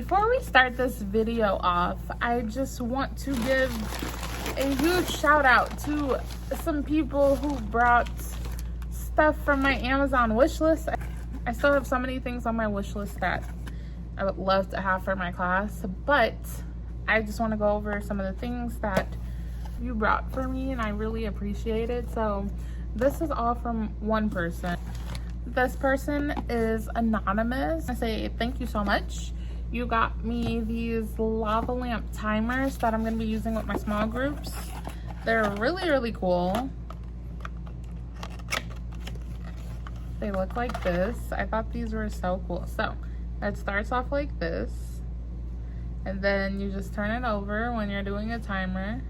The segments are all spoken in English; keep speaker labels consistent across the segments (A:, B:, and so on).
A: Before we start this video off, I just want to give a huge shout out to some people who brought stuff from my Amazon wish list. I still have so many things on my wish list that I would love to have for my class, but I just want to go over some of the things that you brought for me, and I really appreciate it. So this is all from one person. This person is anonymous. I say thank you so much. You got me these lava lamp timers that I'm going to be using with my small groups. They're really cool. They look like this. I thought these were so cool. So it starts off like this, and then you just turn it over when you're doing a timer.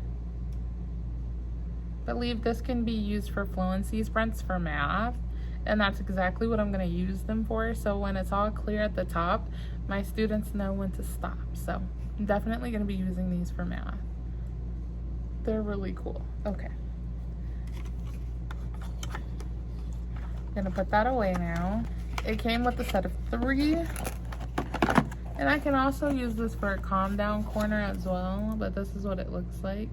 A: I believe this can be used for fluency sprints for math, and that's exactly what I'm going to use them for. So when it's all clear at the top, my students know when to stop. So I'm definitely going to be using these for math. They're really cool. Okay. I'm going to put that away now. It came with a set of 3. And I can also use this for a calm down corner as well, but this is what it looks like.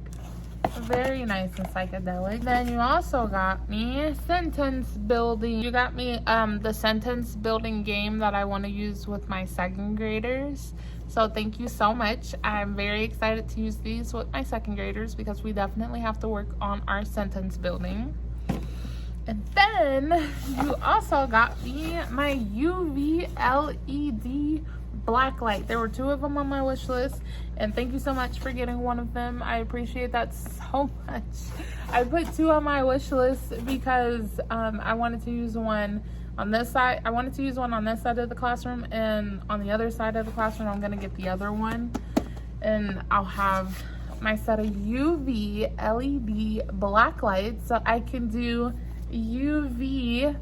A: Very nice and psychedelic. Then you also got me sentence building. You got me the sentence building game that I want to use with my 2nd graders. So thank you so much. I'm very excited to use these with my 2nd graders because we definitely have to work on our sentence building. And then you also got me my UV LED black light. There were 2 of them on my wish list, and thank you so much for getting one of them. I appreciate that so much. I put 2 on my wish list because I wanted to use one on this side. I wanted to use one on this side of the classroom, and on the other side of the classroom I'm gonna get the other one, and I'll have my set of UV LED black lights so I can do UV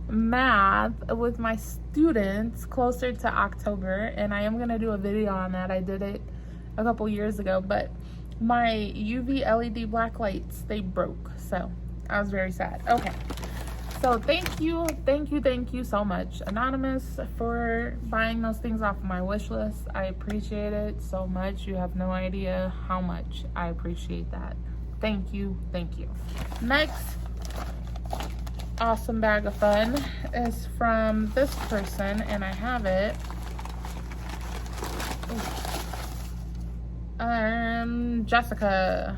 A: math with my students closer to October, and I am going to do a video on that. I did it a couple years ago, but my UV LED black lights, they broke, so I was very sad. Okay, so thank you so much, Anonymous, for buying those things off of my wish list. I appreciate it so much. You have no idea how much I appreciate that. Thank you. Next awesome bag of fun is from this person, and I have it. Jessica,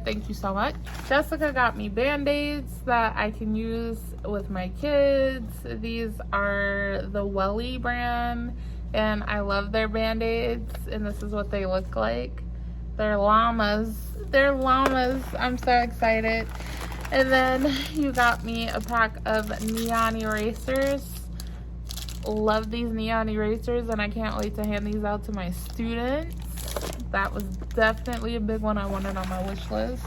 A: thank you so much. Jessica got me band-aids that I can use with my kids. These are the Welly brand, and I love their band-aids, and this is what they look like. They're llamas. I'm so excited. And then you got me a pack of neon erasers. Love these neon erasers, and I can't wait to hand these out to my students. That was definitely a big one I wanted on my wish list.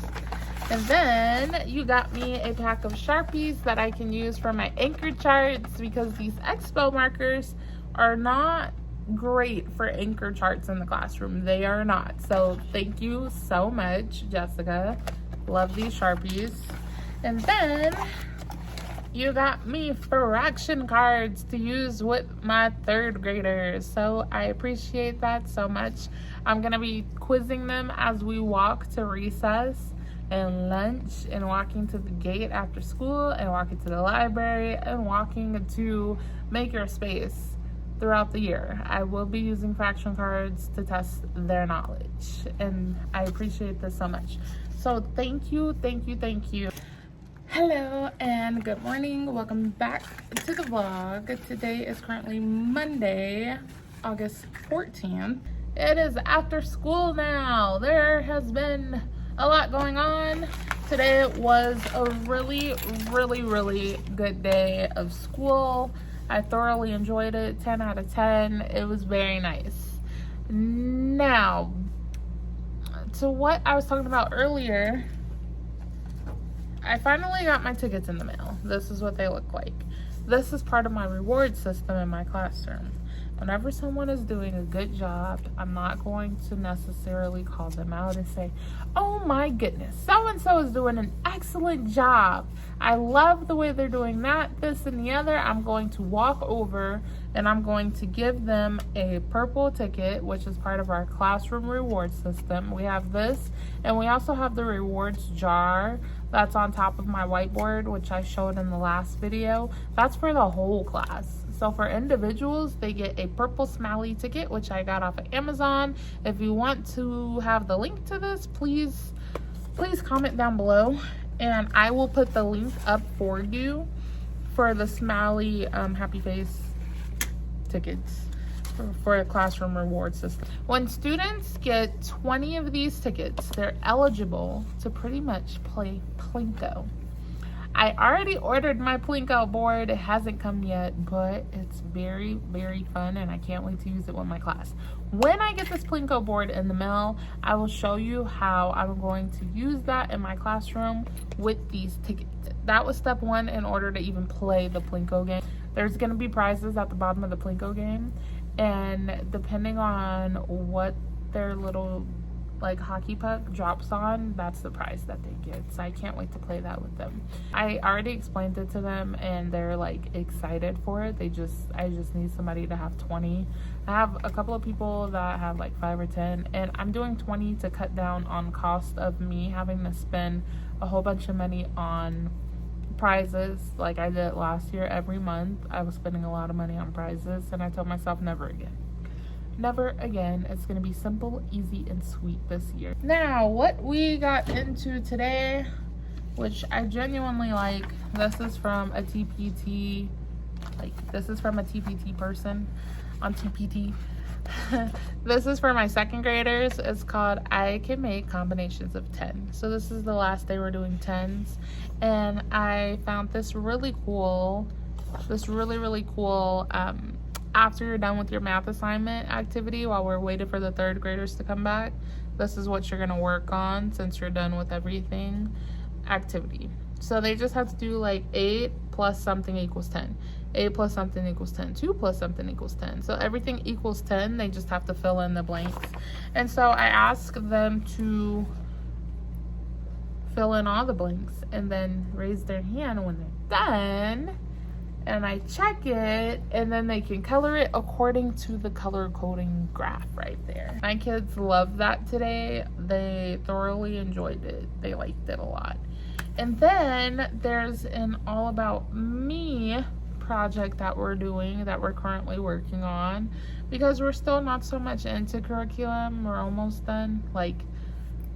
A: And then you got me a pack of Sharpies that I can use for my anchor charts, because these expo markers are not great for anchor charts in the classroom. They are not. So thank you so much, Jessica. Love these Sharpies. And then you got me fraction cards to use with my 3rd graders. So I appreciate that so much. I'm going to be quizzing them as we walk to recess and lunch, and walking to the gate after school, and walking to the library, and walking to Maker Space throughout the year. I will be using fraction cards to test their knowledge, and I appreciate this so much. So thank you. Hello and good morning. Welcome back to the vlog. Today is currently Monday, August 14th. It is after school now. There has been a lot going on. Today was a really good day of school. I thoroughly enjoyed it. 10 out of 10. It was very nice. Now, to what I was talking about earlier, I finally got my tickets in the mail. This is what they look like. This is part of my reward system in my classroom. Whenever someone is doing a good job, I'm not going to necessarily call them out and say, oh my goodness, so-and-so is doing an excellent job. I love the way they're doing that, this, and the other. I'm going to walk over and I'm going to give them a purple ticket, which is part of our classroom reward system. We have this, and we also have the rewards jar that's on top of my whiteboard, which I showed in the last video. That's for the whole class. So for individuals, they get a purple smiley ticket, which I got off of Amazon. If you want to have the link to this, please comment down below, and I will put the link up for you for the smiley happy face tickets for a classroom reward system. When students get 20 of these tickets, they're eligible to pretty much play Plinko. I already ordered my Plinko board. It hasn't come yet, but it's very, very fun, and I can't wait to use it with my class. When I get this Plinko board in the mail, I will show you how I'm going to use that in my classroom with these tickets. That was step one in order to even play the Plinko game. There's going to be prizes at the bottom of the Plinko game, and depending on what their little like hockey puck drops on, that's the prize that they get. So I can't wait to play that with them. I already explained it to them, and they're like excited for it. I just need somebody to have 20. I have a couple of people that have like 5 or 10, and I'm doing 20 to cut down on cost of me having to spend a whole bunch of money on prizes like I did last year. Every month I was spending a lot of money on prizes, and I told myself never again. Never again. It's going to be simple, easy, and sweet this year. Now, what we got into today, which I genuinely like, this is from a TPT, this is from a TPT person on TPT. This is for my second graders. It's called I Can Make Combinations of 10. So this is the last day we're doing 10s, and I found this really cool, really cool, after you're done with your math assignment activity, while we're waiting for the third graders to come back, this is what you're going to work on since you're done with everything activity. So they just have to do like 8 plus something equals 10. 8 plus something equals 10. 2 plus something equals 10. So everything equals 10. They just have to fill in the blanks. And so I ask them to fill in all the blanks and then raise their hand when they're done. And I check it, and then they can color it according to the color coding graph right there. My kids loved that today. They thoroughly enjoyed it. They liked it a lot. And then there's an All About Me project that we're doing, that we're currently working on, because we're still not so much into curriculum. We're almost done. Like,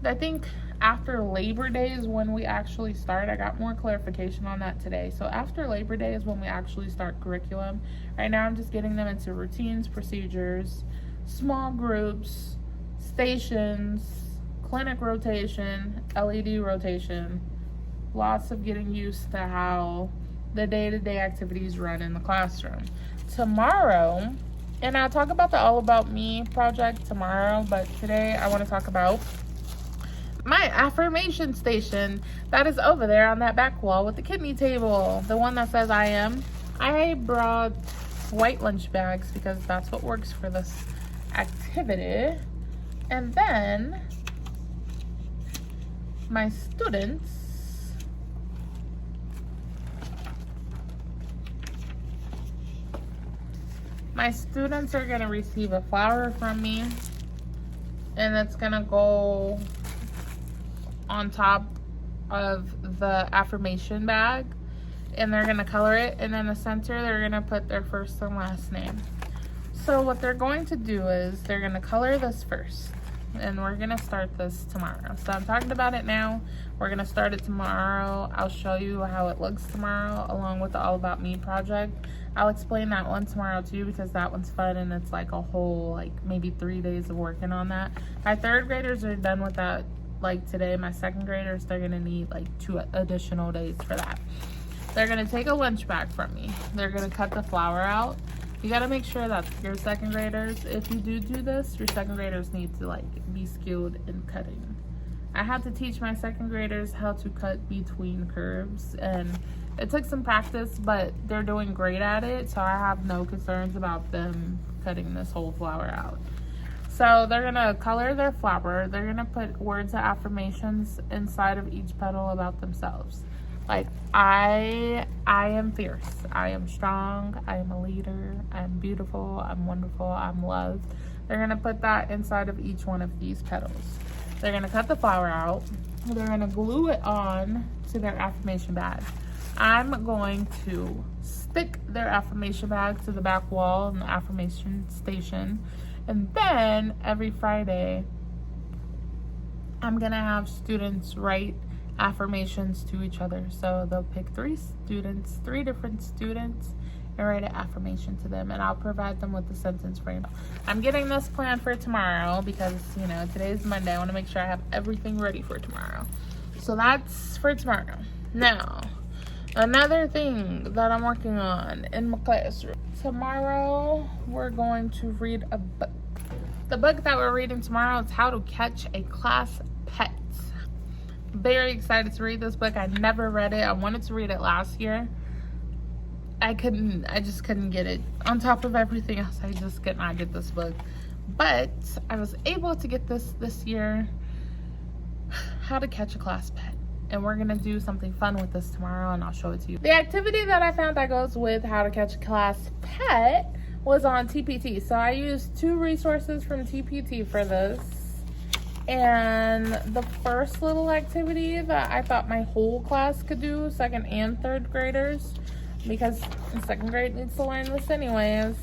A: I think after Labor Day is when we actually start. I got more clarification on that today. So after Labor Day is when we actually start curriculum. Right now I'm just getting them into routines, procedures, small groups, stations, clinic rotation, LED rotation. Lots of getting used to how the day-to-day activities run in the classroom. Tomorrow, and I'll talk about the All About Me project tomorrow, but today I want to talk about my affirmation station that is over there on that back wall with the kidney table, the one that says I am. I brought white lunch bags because that's what works for this activity. And then my students are going to receive a flower from me, and it's going to go on top of the affirmation bag, and they're going to color it, and in the center they're going to put their first and last name. So what they're going to do is they're going to color this first, and we're going to start this tomorrow. So I'm talking about it now. We're going to start it tomorrow. I'll show you how it looks tomorrow along with the All About Me project. I'll explain that one tomorrow too, because that one's fun, and it's like a whole, like maybe 3 days of working on that. My third graders are done with that like today. My second graders, they're gonna need like 2 additional days for that. They're gonna take a lunch bag from me. They're gonna cut the flour out. You gotta make sure that your second graders, if you do this, your second graders need to like be skilled in cutting I had to teach my second graders how to cut between curves, and it took some practice, but they're doing great at it, so I have no concerns about them cutting this whole flower out. So they're gonna color their flower. They're gonna put words of affirmations inside of each petal about themselves. Like, I am fierce, I am strong, I am a leader, I'm beautiful, I'm wonderful, I'm loved. They're gonna put that inside of each one of these petals. They're gonna cut the flower out. They're gonna glue it on to their affirmation bag. I'm going to stick their affirmation bag to the back wall in the affirmation station. And then every Friday, I'm gonna have students write affirmations to each other. So they'll pick three different students, and write an affirmation to them, and I'll provide them with the sentence frame. I'm getting this planned for tomorrow because, you know, today's Monday. I want to make sure I have everything ready for tomorrow. So that's for tomorrow. Now, another thing that I'm working on in my classroom. Tomorrow, we're going to read a book. The book that we're reading tomorrow is How to Catch a Class Pet. Very excited to read this book. I never read it. I wanted to read it last year. I just couldn't get it. On top of everything else, I just could not get this book. But I was able to get this year. How to Catch a Class Pet. And we're gonna do something fun with this tomorrow, and I'll show it to you. The activity that I found that goes with How to Catch a Class Pet was on TPT. So I used 2 resources from TPT for this. And the first little activity that I thought my whole class could do, 2nd and 3rd graders, because 2nd grade needs to learn this anyways,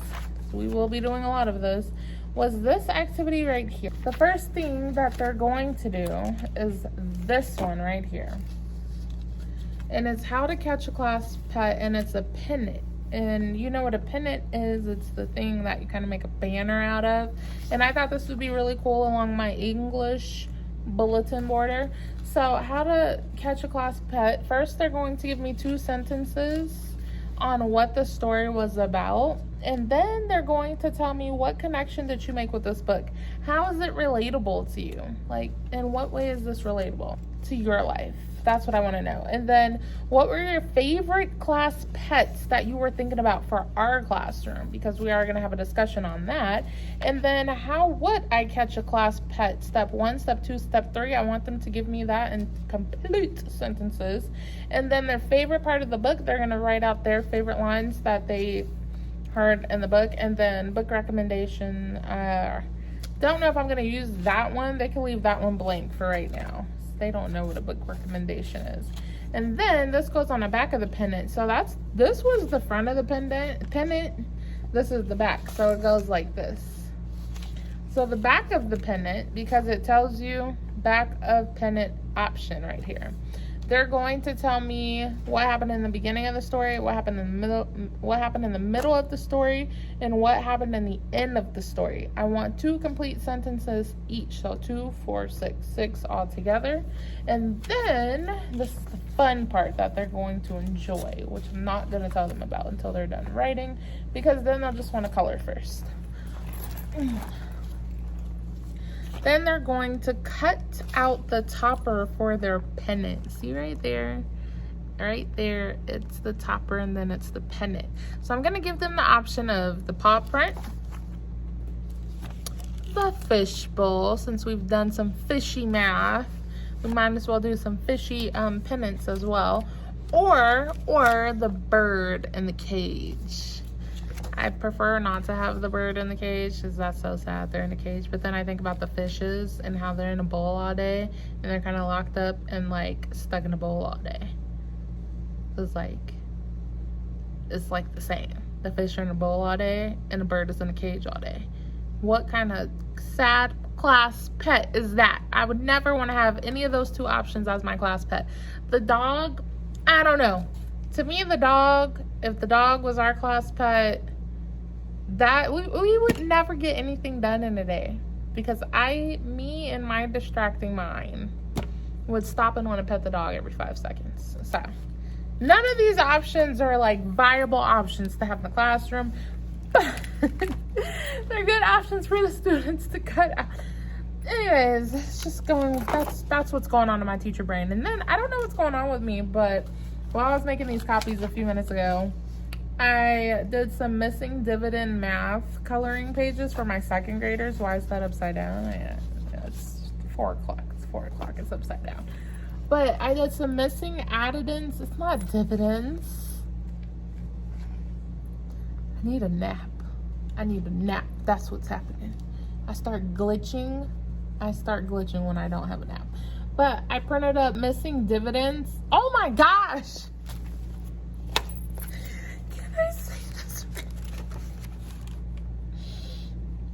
A: so we will be doing a lot of this, was this activity right here. The first thing that they're going to do is this one right here. And it's How to Catch a Class Pet, and it's a pennant. And you know what a pennant is? It's the thing that you kind of make a banner out of. And I thought this would be really cool along my English bulletin border. So, How to Catch a Class Pet. First, they're going to give me 2 sentences on what the story was about, and then they're going to tell me, what connection did you make with this book? How is it relatable to you? Like, in what way is this relatable to your life? That's what I want to know. And then, what were your favorite class pets that you were thinking about for our classroom? Because we are going to have a discussion on that. And then, how would I catch a class pet? Step 1, step 2, step 3. I want them to give me that in complete sentences. And then their favorite part of the book, they're going to write out their favorite lines that they heard in the book. And then book recommendation. Don't know if I'm going to use that one. They can leave that one blank for right now. They don't know what a book recommendation is. And then this goes on the back of the pennant. So this was the front of the pennant. This is the back. So it goes like this. So the back of the pennant, because it tells you back of pennant option right here. They're going to tell me what happened in the beginning of the story, what happened in the middle of the story, and what happened in the end of the story. I want 2 complete sentences each, so 2, 4, 6 all together. And then this is the fun part that they're going to enjoy, which I'm not going to tell them about until they're done writing, because then they'll just want to color first. Then they're going to cut out the topper for their pennant. See right there? Right there, it's the topper, and then it's the pennant. So I'm going to give them the option of the paw print, the fishbowl. Since we've done some fishy math, we might as well do some fishy pennants as well. Or the bird in the cage. I prefer not to have the bird in the cage because that's so sad they're in a cage. But then I think about the fishes and how they're in a bowl all day and they're kind of locked up and like stuck in a bowl all day. It's like the same. The fish are in a bowl all day and the bird is in a cage all day. What kind of sad class pet is that? I would never want to have any of those 2 options as my class pet. The dog, I don't know. To me, the dog, if the dog was our class pet, that we would never get anything done in a day, because me and my distracting mind would stop and want to pet the dog every 5 seconds. So none of these options are like viable options to have in the classroom, but they're good options for the students to cut out. anyways, it's just going, that's what's going on in my teacher brain. And then I don't know what's going on with me, but while I was making these copies a few minutes ago, I did some missing dividend math coloring pages for my second graders. Why is that upside down? Yeah, it's 4 o'clock. It's 4 o'clock. It's upside down. But I did some missing addendums. It's not dividends. I need a nap. I need a nap. That's what's happening. I start glitching when I don't have a nap. But I printed up missing dividends. Oh my gosh! Can I say this?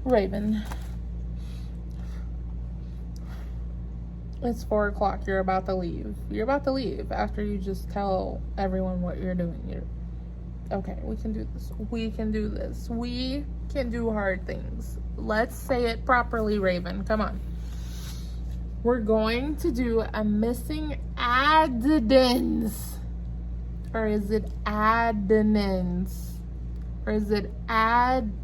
A: Raven. It's 4 o'clock. You're about to leave. You're about to leave after you just tell everyone what you're doing. Okay, we can do this. We can do this. We can do hard things. Let's say it properly, Raven. Come on. We're going to do a missing addendums. Or is it addendums? Or is it addendums?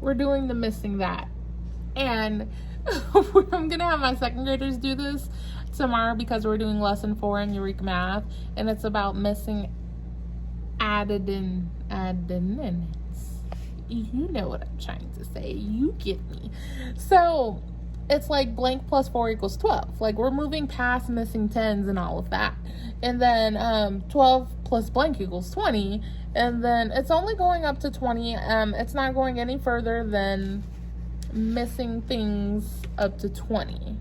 A: We're doing the missing that. And I'm going to have my second graders do this tomorrow because we're doing lesson 4 in Eureka Math. And it's about missing addendums. You know what I'm trying to say. You get me. So it's like blank plus 4 equals 12. Like we're moving past missing 10s and all of that. And then 12 plus blank equals 20. And then it's only going up to 20. It's not going any further than missing things up to 20.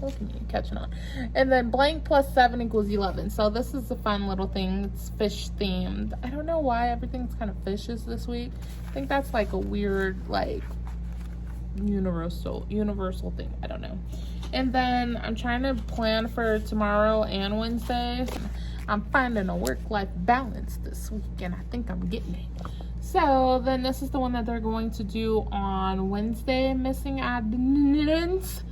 A: Look at me catching on. And then blank plus 7 equals 11. So this is a fun little thing. It's fish themed. I don't know why everything's kind of fishes this week. I think that's like a weird, like, universal thing. I don't know. And then I'm trying to plan for tomorrow and Wednesday. I'm finding a work-life balance this week, and I think I'm getting it. So then this is the one that they're going to do on Wednesday, missing addendums.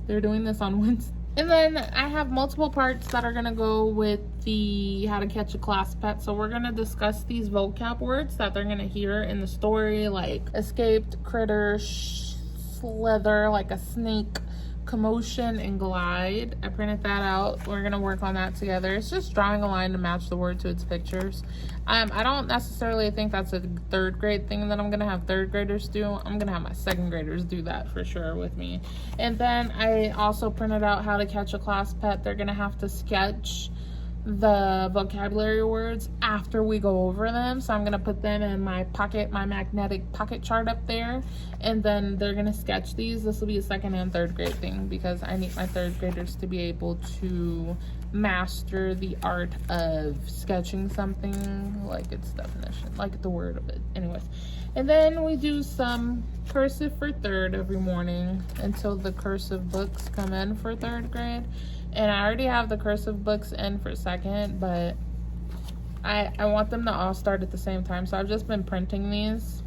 A: They're doing this on Wednesday. And then I have multiple parts that are going to go with the how to catch a class pet. So we're going to discuss these vocab words that they're going to hear in the story, like escaped, critter, slither, like a snake, commotion, and glide. I printed that out. We're going to work on that together. It's just drawing a line to match the word to its pictures. I don't necessarily think that's a third grade thing that I'm going to have third graders do. I'm going to have my second graders do that for sure with me. And then I also printed out how to catch a class pet. They're going to have to sketch the vocabulary words after we go over them. So I'm going to put them in my pocket, my magnetic pocket chart up there. And then they're going to sketch these. This will be a second and third grade thing because I need my third graders to be able to master the art of sketching something, like its definition, like the word of it. Anyways, and then we do some cursive for third every morning until the cursive books come in for third grade. And I already have the cursive books in for second, but I want them to all start at the same time. So I've just been printing these.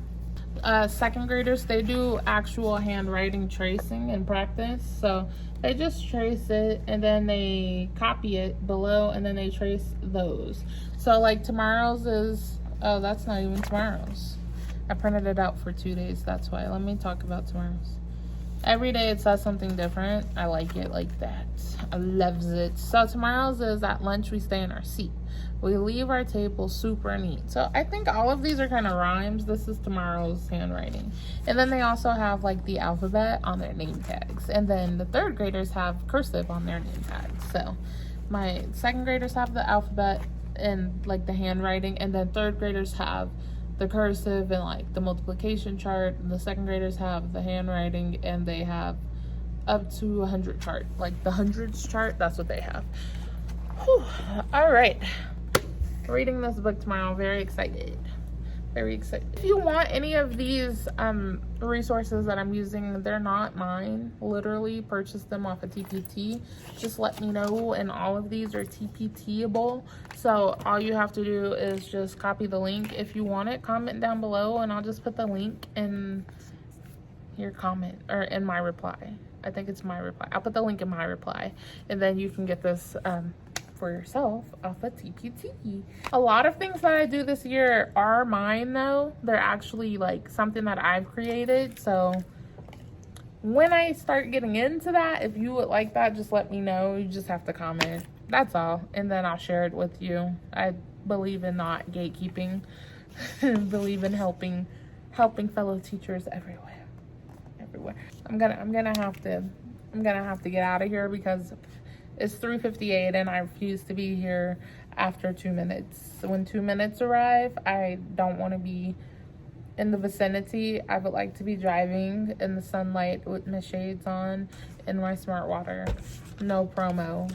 A: Second graders, they do actual handwriting tracing in practice. So they just trace it and then they copy it below and then they trace those. So like tomorrow's is, oh, that's not even tomorrow's. I printed it out for 2 days. That's why. Let me talk about tomorrow's. Every day it says something different. I like it like that. I loves it. So tomorrow's is at lunch we stay in our seat. We leave our table super neat. So I think all of these are kind of rhymes. This is tomorrow's handwriting. And then they also have like the alphabet on their name tags. And then the third graders have cursive on their name tags. So my second graders have the alphabet and like the handwriting. And then third graders have the cursive and like the multiplication chart. And the second graders have the handwriting and they have up to 100 chart. Like the hundreds chart, that's what they have. Whew. All right. Reading this book tomorrow. Very excited. Very excited. If you want any of these resources that I'm using, they're not mine. Literally purchase them off of TPT. Just let me know, and all of these are TPT-able. So all you have to do is just copy the link. If you want it, comment down below and I'll just put the link in your comment or in my reply. I think it's my reply. I'll put the link in my reply and then you can get this for yourself off of TPT. A lot of things that I do this year are mine though. They're actually like something that I've created. So when I start getting into that, if you would like that, just let me know. You just have to comment. That's all. And then I'll share it with you. I believe in not gatekeeping. Believe in helping fellow teachers everywhere. I'm gonna have to get out of here because it's 3:58 and I refuse to be here after 2 minutes. So when 2 minutes arrive, I don't want to be in the vicinity. I would like to be driving in the sunlight with my shades on and my smart water. No promo.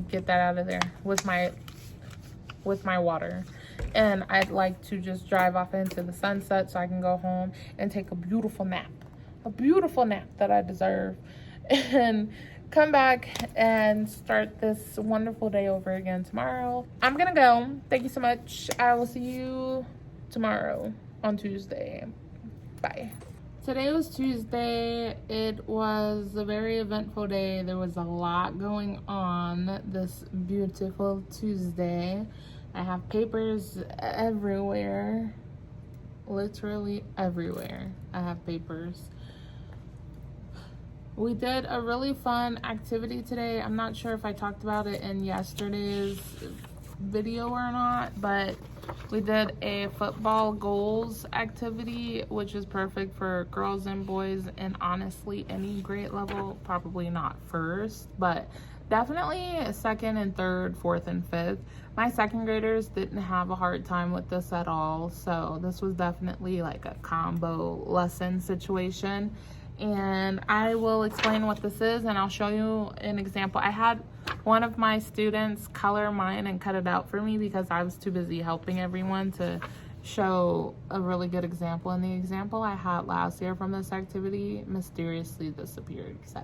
A: Get that out of there with my water. And I'd like to just drive off into the sunset so I can go home and take a beautiful nap that I deserve, and come back and start this wonderful day over again tomorrow. I'm gonna go. Thank you so much. I will see you tomorrow on Tuesday. Bye. Today was Tuesday. It was a very eventful day. There was a lot going on this beautiful Tuesday. I have papers everywhere, literally everywhere. I have papers. We did a really fun activity today. I'm not sure if I talked about it in yesterday's video or not, but we did a football goals activity, which is perfect for girls and boys, and honestly any grade level. Probably not first, but definitely second and third, fourth and fifth. My second graders didn't have a hard time with this at all, so this was definitely like a combo lesson situation. And I will explain what this is, and I'll show you an example. I had one of my students color mine and cut it out for me because I was too busy helping everyone to show a really good example. And the example I had last year from this activity mysteriously disappeared. So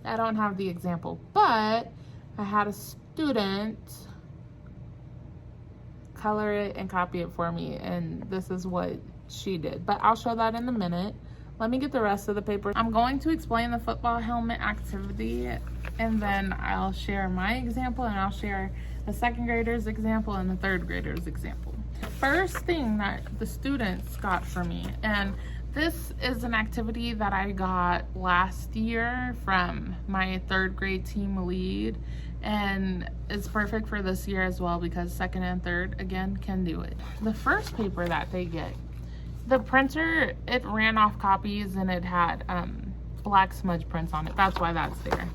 A: I don't have the example, but I had a student color it and copy it for me, and this is what she did. But I'll show that in a minute. Let me get the rest of the paper. I'm going to explain the football helmet activity, and then I'll share my example, and I'll share the second grader's example and the third grader's example. First thing that the students got for me, and this is an activity that I got last year from my third grade team lead, and it's perfect for this year as well because second and third, again, can do it. The first paper that they get, the printer, it ran off copies and it had black smudge prints on it. That's why that's there.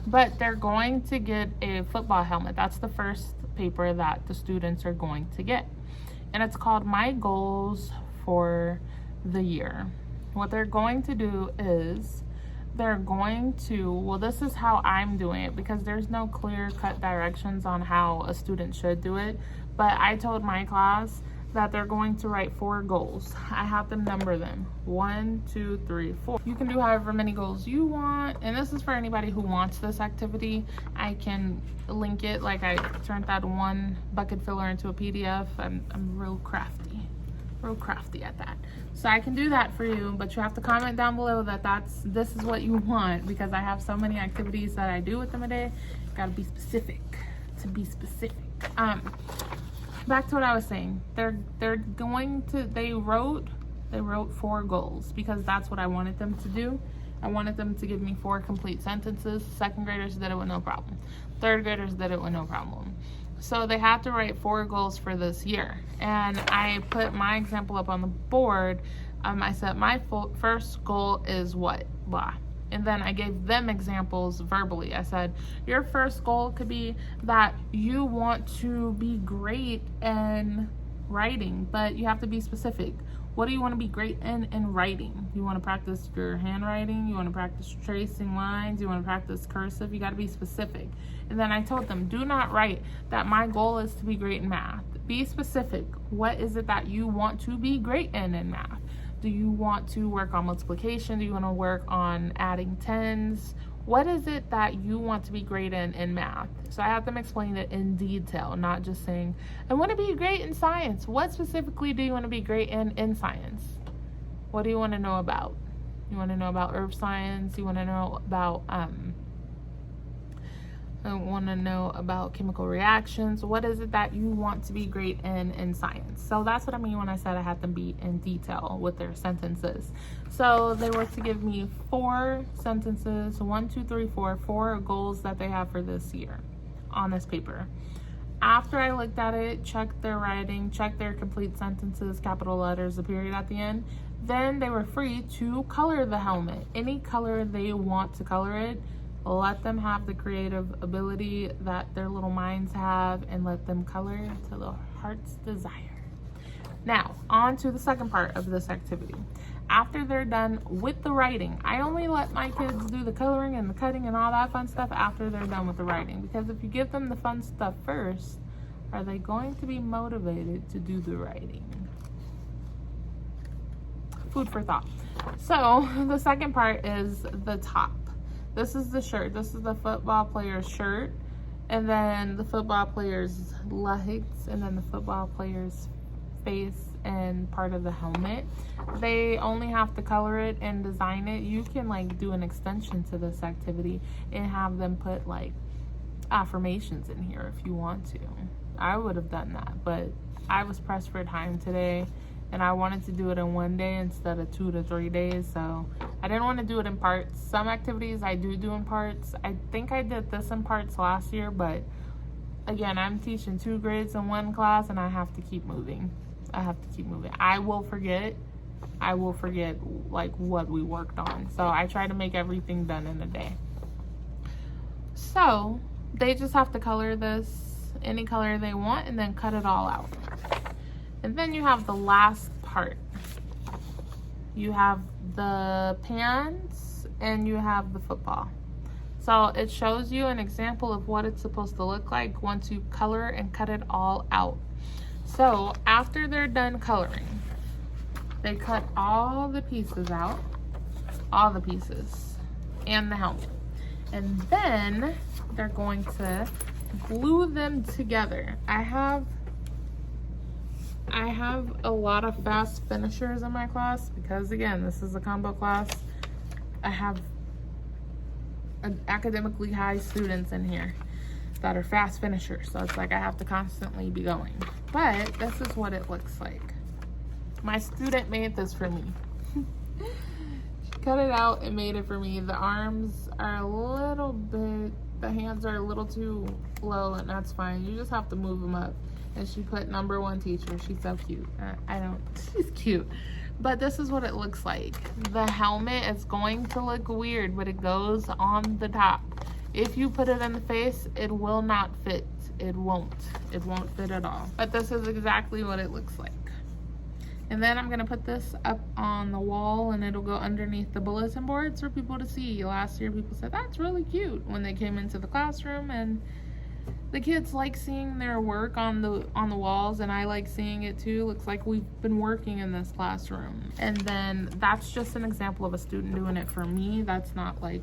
A: But they're going to get a football helmet. That's the first paper that the students are going to get. And it's called My Goals for the Year. What they're going to do is they're going to, well, this is how I'm doing it because there's no clear-cut directions on how a student should do it. But I told my class that they're going to write 4 goals. I have them number them. 1, 2, 3, 4. You can do however many goals you want. And this is for anybody who wants this activity. I can link it, like I turned that one bucket filler into a PDF. I'm real crafty at that. So I can do that for you, but you have to comment down below that this is what you want, because I have so many activities that I do with them a day. Gotta be specific to be specific. Back to what I was saying. They wrote 4 goals because that's what I wanted them to do. I wanted them to give me 4 complete sentences. Second graders did it with no problem. Third graders did it with no problem. So they had to write 4 goals for this year. And I put my example up on the board. I said my first goal is what? Blah. And then I gave them examples verbally. I said, your first goal could be that you want to be great in writing, but you have to be specific. What do you want to be great in writing? You want to practice your handwriting? You want to practice tracing lines? You want to practice cursive? You got to be specific. And then I told them, do not write that my goal is to be great in math. Be specific. What is it that you want to be great in math? Do you want to work on multiplication? Do you want to work on adding tens? What is it that you want to be great in math? So I have them explain it in detail, not just saying, I want to be great in science. What specifically do you want to be great in science? What do you want to know about? You want to know about earth science? You want to know about I want to know about chemical reactions. What is it that you want to be great in science? So that's what I mean when I said I had them be in detail with their sentences. So they were to give me 4 sentences, 1, 2, 3, 4 goals that they have for this year on this paper. After I looked at it, checked their writing, checked their complete sentences, capital letters, the period at the end, then they were free to color the helmet. Any color they want to color it. Let them have the creative ability that their little minds have, and let them color to the heart's desire. Now, on to the second part of this activity. After they're done with the writing, I only let my kids do the coloring and the cutting and all that fun stuff after they're done with the writing. Because if you give them the fun stuff first, are they going to be motivated to do the writing? Food for thought. So, the second part is the top. This is the shirt. This is the football player's shirt. And then the football player's legs. And then the football player's face and part of the helmet. They only have to color it and design it. You can like do an extension to this activity and have them put like affirmations in here if you want to. I would have done that, but I was pressed for time today. And I wanted to do it in one day instead of 2 to 3 days, so I didn't want to do it in parts. Some activities I do in parts. I think I did this in parts last year, but again, I'm teaching 2 grades in one class, and I have to keep moving. I will forget like what we worked on, so I try to make everything done in a day. So they just have to color this any color they want and then cut it all out. And then you have the last part. You have the pants and you have the football. So it shows you an example of what it's supposed to look like once you color and cut it all out. So after they're done coloring, they cut all the pieces out, all the pieces, and the helmet. And then they're going to glue them together. I have a lot of fast finishers in my class because, again, this is a combo class. I have academically high students in here that are fast finishers, so it's like I have to constantly be going. But this is what it looks like. My student made this for me. She cut it out and made it for me. The arms are a little bit, the hands are a little too low, and that's fine. You just have to move them up. And she put #1 teacher. She's so cute. She's cute. But this is what it looks like. The helmet is going to look weird, but it goes on the top. If you put it in the face, it will not fit. It won't fit at all. But this is exactly what it looks like. And then I'm gonna put this up on the wall, and it'll go underneath the bulletin boards for people to see. Last year, people said, that's really cute when they came into the classroom, and the kids like seeing their work on the walls, and I like seeing it too. Looks like we've been working in this classroom. And then that's just an example of a student doing it for me. That's not like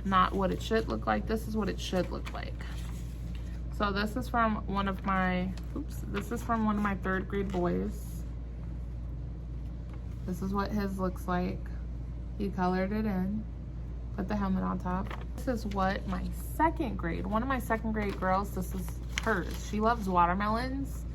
A: not what it should look like. This is what it should look like. So this is from one of my 3rd grade boys. This is what his looks like. He colored it in. Put the helmet on top. This is what my 2nd grade, one of my 2nd grade girls, this is hers. She loves watermelons.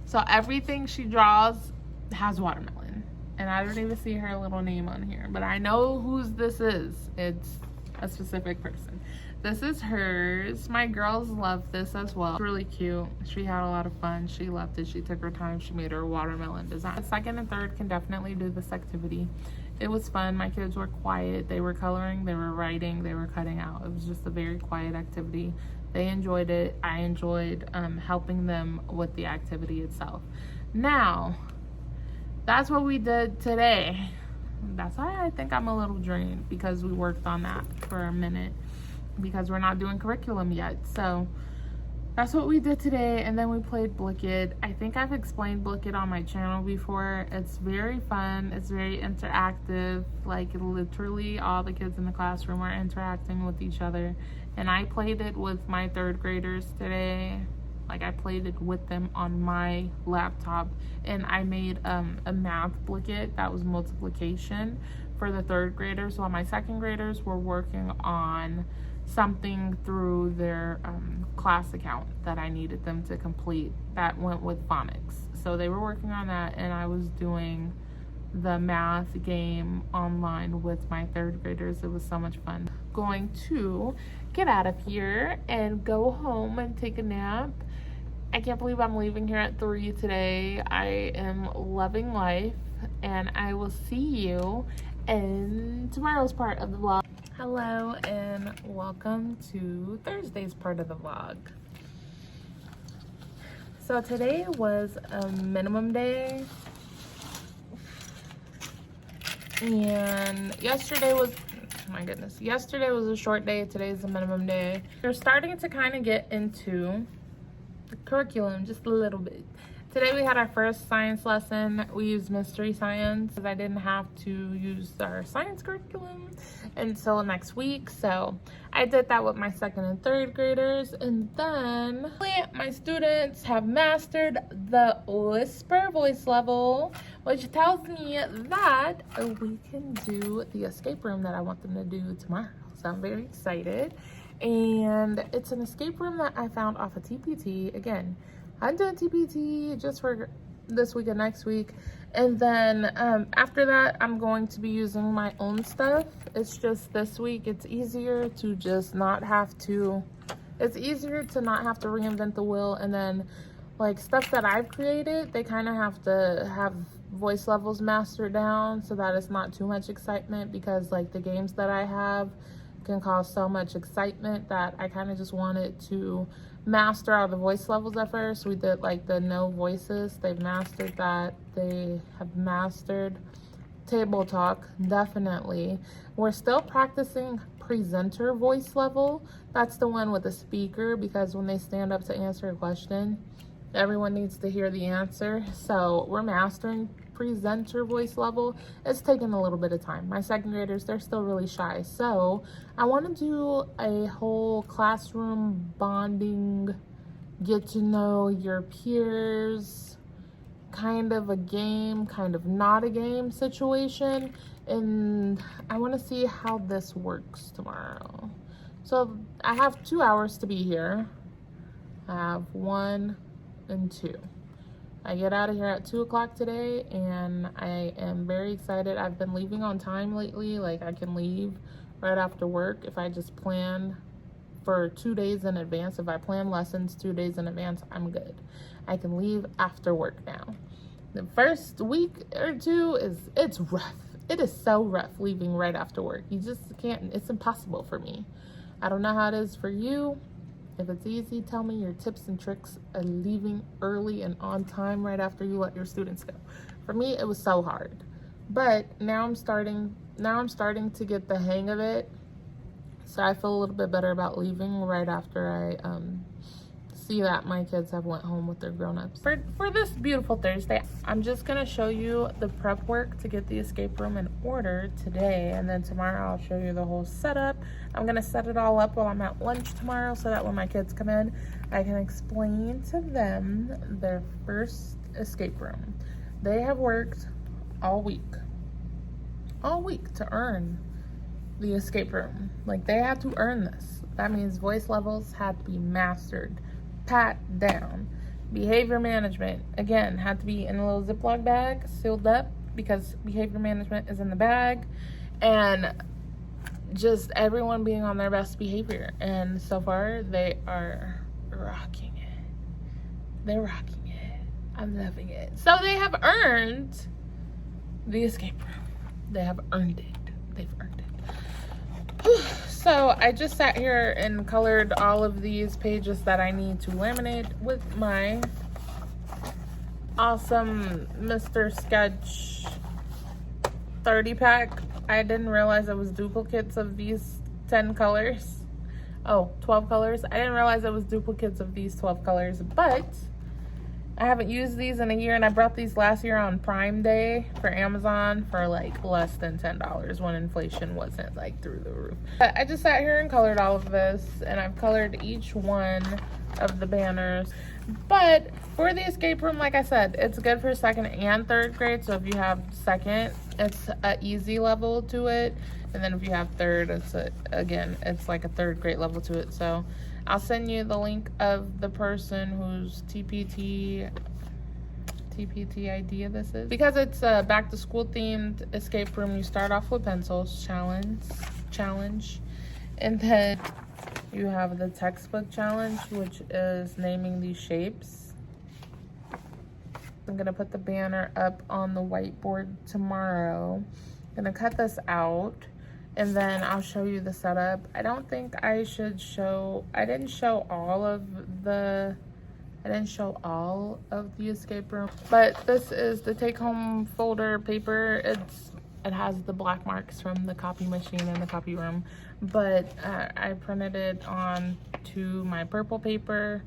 A: So everything she draws has watermelon. And I don't even see her little name on here, but I know whose this is. It's a specific person. This is hers. My girls love this as well. It's really cute. She had a lot of fun. She loved it. She took her time. She made her watermelon design. 2nd and 3rd can definitely do this activity. It was fun. My kids were quiet. They were coloring, they were writing, they were cutting out. It was just a very quiet activity. They enjoyed it. I enjoyed helping them with the activity itself. Now, that's what we did today. That's why I think I'm a little drained, because we worked on that for a minute, because we're not doing curriculum yet. So that's what we did today. And then we played Blick It. I think I've explained Blick It on my channel before. It's very fun. It's very interactive. Like, literally all the kids in the classroom are interacting with each other. And I played it with my 3rd graders today. Like, I played it with them on my laptop. And I made a math Blick It that was multiplication for the 3rd graders, while my 2nd graders were working on something through their class account that I needed them to complete that went with phonics. So they were working on that, and I was doing the math game online with my third graders. It was so much fun. Going to get out of here and go home and take a nap. I can't believe I'm leaving here at 3 today. I am loving life, and I will see you in tomorrow's part of the vlog. Hello and welcome to Thursday's part of the vlog. So today was a minimum day, and yesterday was, my goodness, yesterday was a short day. Today's a minimum day. We're starting to kind of get into the curriculum just a little bit. Today we had our first science lesson. We used mystery science because I didn't have to use our science curriculum until next week. So I did that with my second and third graders. And then my students have mastered the whisper voice level, which tells me that we can do the escape room that I want them to do tomorrow. So I'm very excited. And it's an escape room that I found off of TPT. Again, I'm doing TPT just for this week and next week. And then after that, I'm going to be using my own stuff. It's just this week, it's easier to just not have to, it's easier to not have to reinvent the wheel. And then like stuff that I've created, they kind of have to have voice levels mastered down so that it's not too much excitement, because like the games that I have can cause so much excitement that I kind of just wanted to master all the voice levels at first. We did like the no voices. They've mastered that. They have mastered table talk, definitely. We're still practicing presenter voice level. That's the one with the speaker, because when they stand up to answer a question, everyone needs to hear the answer. So we're mastering presenter voice level. It's taking a little bit of time. My second graders, they're still really shy. So I want to do a whole classroom bonding, get to know your peers, kind of a game, kind of not a game situation. And I want to see how this works tomorrow. So I have 2 hours to be here. I have 1 and 2. I get out of here at 2 o'clock today, and I am very excited. I've been leaving on time lately. Like, I can leave right after work if I just plan for 2 days in advance. If I plan lessons 2 days in advance, I'm good. I can leave after work now. The first week or two it's rough. It is so rough leaving right after work. You just can't, it's impossible for me. I don't know how it is for you. If it's easy, tell me your tips and tricks of leaving early and on time right after you let your students go. For me, it was so hard. But now I'm starting to get the hang of it. So I feel a little bit better about leaving right after I see that my kids have went home with their grown-ups. For this beautiful Thursday, I'm just gonna show you the prep work to get the escape room in order today, and then tomorrow I'll show you the whole setup. I'm gonna set it all up while I'm at lunch tomorrow so that when my kids come in, I can explain to them their first escape room. They have worked all week to earn the escape room. Like, they had to earn this. That means voice levels had to be mastered, pat down. Behavior management, again, had to be in a little Ziploc bag, sealed up, because behavior management is in the bag. And just everyone being on their best behavior. And so far, they are rocking it. They're rocking it. I'm loving it. So they have earned the escape room. They have earned it. They've earned it. So I just sat here and colored all of these pages that I need to laminate with my awesome Mr. Sketch 30 pack. I didn't realize it was duplicates of these 10 colors. Oh, 12 colors. I didn't realize it was duplicates of these 12 colors, but I haven't used these in a year, and I brought these last year on Prime Day for Amazon for like less than $10 when inflation wasn't like through the roof. But I just sat here and colored all of this, and I've colored each one of the banners. But for the escape room, like I said, it's good for second and third grade. So if you have second it's an easy level to it, and then if you have third, it's like a third grade level to it. So I'll send you the link of the person whose TPT idea this is, because it's a back to school themed escape room. You start off with pencils challenge, and then you have the textbook challenge, which is naming these shapes. I'm gonna put the banner up on the whiteboard tomorrow. I'm gonna cut this out, and then I'll show you the setup. I don't think I should show, I didn't show all of the escape room, but this is the take-home folder paper. It has the black marks from the copy machine in the copy room, but I printed it on to my purple paper,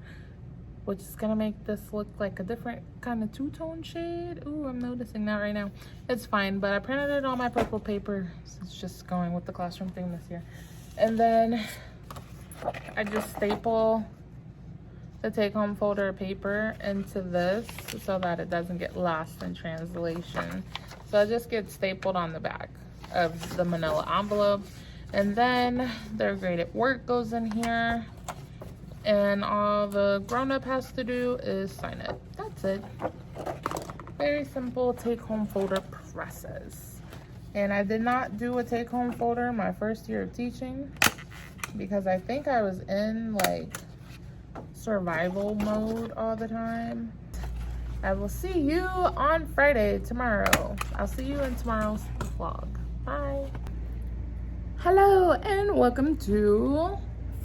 A: which is gonna make this look like a different kind of two-tone shade. Ooh, I'm noticing that right now. It's fine, but I printed it on my purple paper. So it's just going with the classroom theme this year. And then I just staple the take-home folder paper into this so that it doesn't get lost in translation. So it just gets stapled on the back of the manila envelope. And then their graded work goes in here. And all the grown-up has to do is sign it. That's it. Very simple take-home folder process. And I did not do a take-home folder my first year of teaching because I think I was in like survival mode all the time. I will see you on Friday, tomorrow. I'll see you in tomorrow's vlog. Bye. Hello and welcome to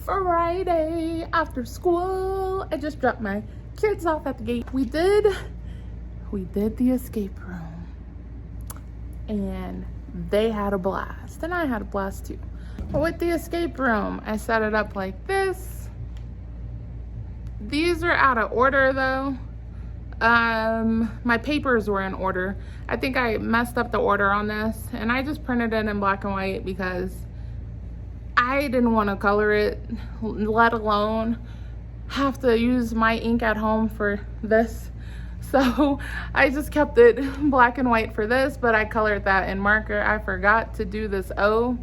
A: Friday after school. I just dropped my kids off at the gate. We did the escape room and they had a blast and I had a blast too. With the escape room, I set it up like this. These are out of order though. My papers were in order. I think I messed up the order on this and I just printed it in black and white because I didn't want to color it, let alone have to use my ink at home for this. So I just kept it black and white for this, but I colored that in marker. I forgot to do this O.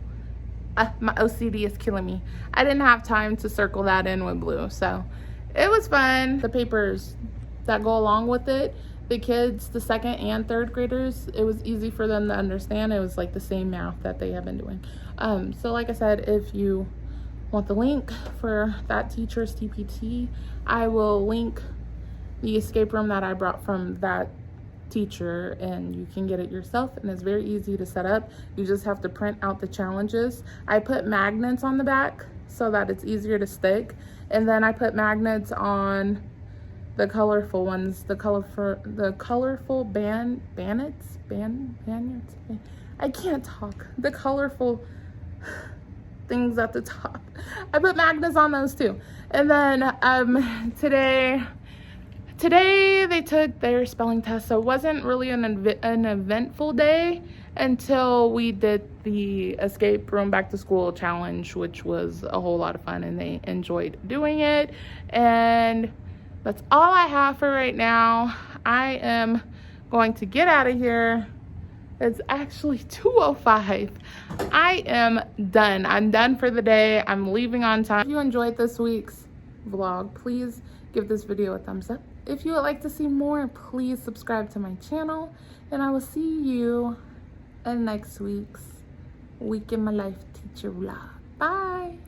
A: My OCD is killing me. I didn't have time to circle that in with blue, so it was fun. The papers that go along with it, the kids, the second and third graders, it was easy for them to understand. It was like the same math that they have been doing. So like I said, if you want the link for that teacher's TPT, I will link the escape room that I brought from that teacher and you can get it yourself, and it's very easy to set up. You just have to print out the challenges. I put magnets on the back so that it's easier to stick, and then I put magnets on the colorful ones, the colorful banners. I can't talk. The colorful things at the top. I put magnets on those too. And then today they took their spelling test, so it wasn't really an eventful day until we did the escape room back to school challenge, which was a whole lot of fun and they enjoyed doing it. And that's all I have for right now. I am going to get out of here. It's actually 2:05. I am done. I'm done for the day. I'm leaving on time. If you enjoyed this week's vlog, please give this video a thumbs up. If you would like to see more, please subscribe to my channel. And I will see you in next week's Week in My Life teacher vlog. Bye.